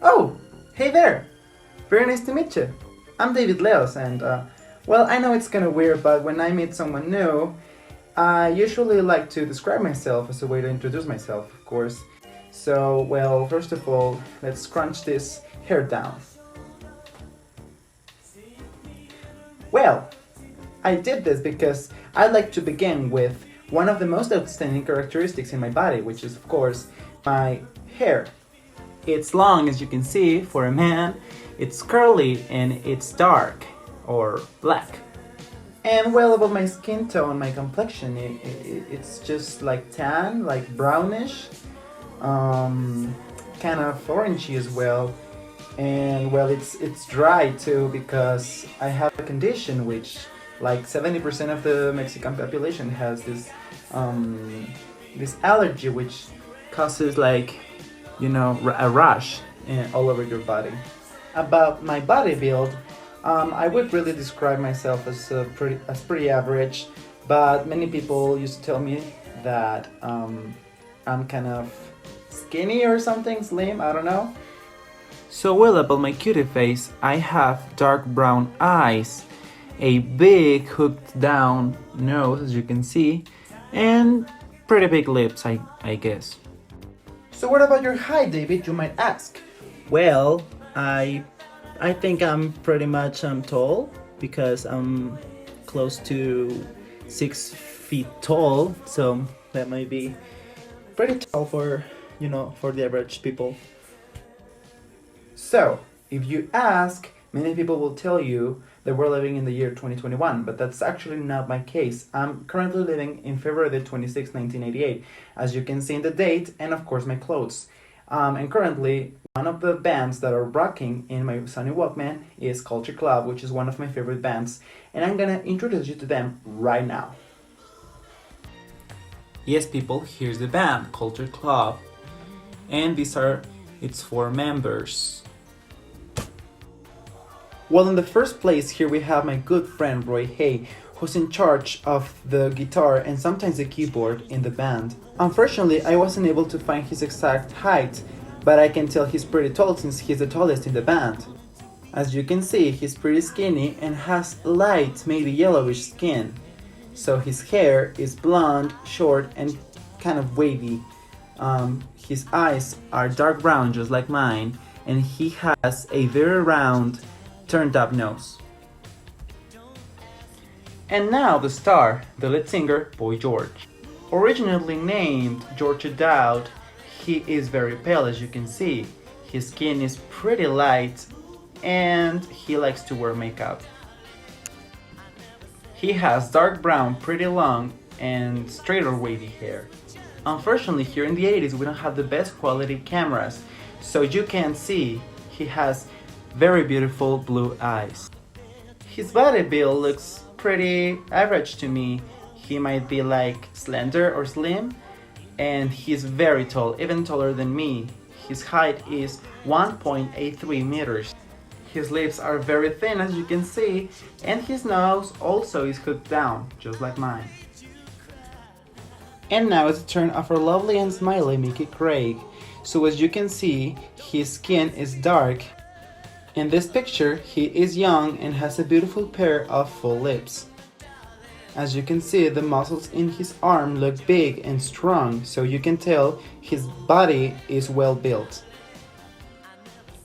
Oh, hey there! Very nice to meet you. I'm David Leos, and well, I know it's kind of weird, but when I meet someone new, I usually like to describe myself as a way to introduce myself, of course. So, well, first of all, let's scrunch this hair down. Well, I did this because I like to begin with one of the most outstanding characteristics in my body, which is, of course, my hair. It's long, as you can see, for a man, it's curly, and it's dark, or black. And well, about my skin tone, my complexion, it's just like tan, like brownish, kind of orangey as well. And well, it's dry too because I have a condition which, like 70% of the Mexican population has this allergy which causes like a rash all over your body. About my body build, I would really describe myself as pretty average, but many people used to tell me that I'm kind of skinny or something, slim, I don't know. So well, about my cutie face, I have dark brown eyes, a big hooked down nose, as you can see, and pretty big lips, I guess. So what about your height, David, you might ask? Well, I think I'm pretty much tall because I'm close to 6 feet tall, so that might be pretty tall for for the average people. So, if you ask, many people will tell you that we're living in the year 2021, but that's actually not my case. I'm currently living in February the 26th, 1988, as you can see in the date, and of course my clothes. And currently, one of the bands that are rocking in my Sony Walkman is Culture Club, which is one of my favorite bands, and I'm gonna introduce you to them right now. Yes, people, here's the band, Culture Club, and these are its 4 members. Well, in the first place, here we have my good friend Roy Hay, who's in charge of the guitar and sometimes the keyboard in the band. Unfortunately, I wasn't able to find his exact height, but I can tell he's pretty tall since he's the tallest in the band. As you can see, he's pretty skinny and has light, maybe yellowish skin. So his hair is blonde, short, and kind of wavy. His eyes are dark brown, just like mine, and he has a very round, turned up nose. And now the star, the lead singer, Boy George. Originally named George O'Dowd, he is very pale, as you can see. His skin is pretty light and he likes to wear makeup. He has dark brown, pretty long and straight or wavy hair. Unfortunately, here in the 80s we don't have the best quality cameras, so you can't see he has very beautiful blue eyes. His body build looks pretty average to me. He might be like slender or slim, and he's very tall, even taller than me. His height is 1.83 meters. His lips are very thin, as you can see, and his nose also is hooked down, just like mine. And now it's the turn of our lovely and smiley Mickey Craig. So as you can see, his skin is dark. In this picture, he is young and has a beautiful pair of full lips. As you can see, the muscles in his arm look big and strong, so you can tell his body is well built.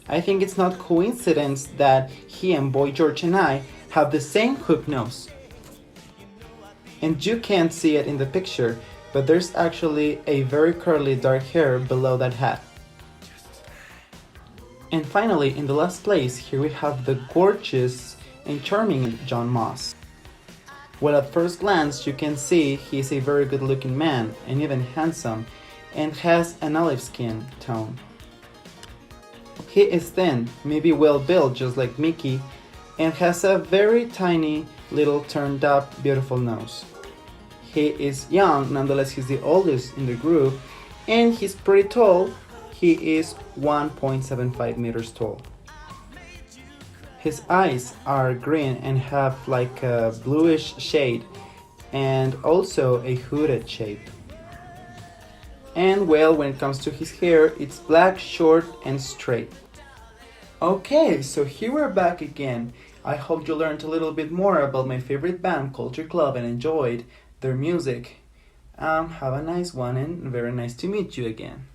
I think it's not coincidence that he and Boy George and I have the same hook nose. And you can't see it in the picture, but there's actually a very curly dark hair below that hat. And finally, in the last place, here we have the gorgeous and charming John Moss. Well, at first glance, you can see he's a very good looking man, and even handsome, and has an olive skin tone. He is thin, maybe well built just like Mickey, and has a very tiny little turned up beautiful nose. He is young, nonetheless he's the oldest in the group, and he's pretty tall. He is 1.75 meters tall. His eyes are green and have like a bluish shade and also a hooded shape. And well, when it comes to his hair, it's black, short and straight. Okay, so here we're back again. I hope you learned a little bit more about my favorite band, Culture Club, and enjoyed their music. Have a nice one, and very nice to meet you again.